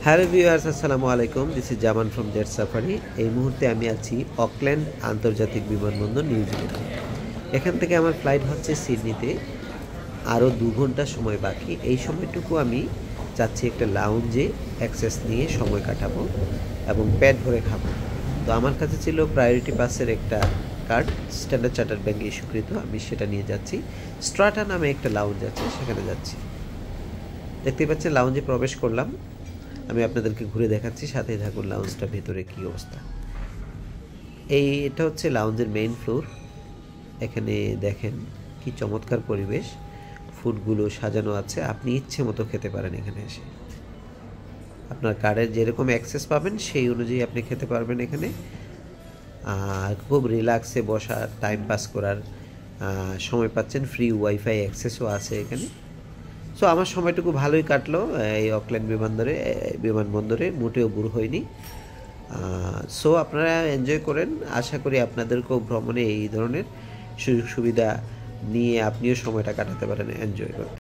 Hello viewers, আসসালামু আলাইকুম। This is Zaman from jet safari. এই মুহূর্তে আমি আছি অকল্যান্ড আন্তর্জাতিক বিমানবন্দর, নিউজিল্যান্ডে। এখান থেকে আমার ফ্লাইট হচ্ছে সিডনিতে। আরও 2 ঘন্টা সময় বাকি। এই সময়টুকু আমি চাচ্ছি একটা লাউঞ্জে অ্যাক্সেস নিয়ে সময় কাটাবো এবং পেট ভরে খাবো। তো আমার কাছে ছিল প্রায়োরিটি পাসের একটা কার্ড, স্ট্যান্ডার্ড চার্টার্ড ব্যাংকে ইস্যুকৃত। আমি সেটা নিয়ে যাচ্ছি। স্ট্রাটা নামে একটা লাউঞ্জ আছে, সেখানে যাচ্ছি। দেখতেই পাচ্ছেন, লাউঞ্জে প্রবেশ করলাম। আমি আপনাদেরকে ঘুরে দেখাচ্ছি, সাথেই থাকুন। লাউঞ্জটা ভেতরে কী অবস্থা। এটা হচ্ছে লাউঞ্জের মেইন ফ্লোর। এখানে দেখেন কি চমৎকার পরিবেশ, ফুডগুলো সাজানো আছে। আপনি ইচ্ছে মতো খেতে পারেন এখানে এসে। আপনার কার্ডের যেরকম অ্যাক্সেস পাবেন সেই অনুযায়ী আপনি খেতে পারবেন এখানে। আর খুব রিল্যাক্সে বসার, টাইম পাস করার সময় পাচ্ছেন। ফ্রি ওয়াইফাই অ্যাক্সেসও আছে এখানে। সো আমার সময়টুকু ভালোই কাটলো এই অকল্যান্ড বিমানবন্দরে, মোটেও বোর হয়নি। সো আপনারা এনজয় করেন। আশা করি আপনাদেরকেও ভ্রমণে এই ধরনের সুযোগ সুবিধা নিয়ে আপনিও সময়টা কাটাতে পারেন, এনজয় করেন।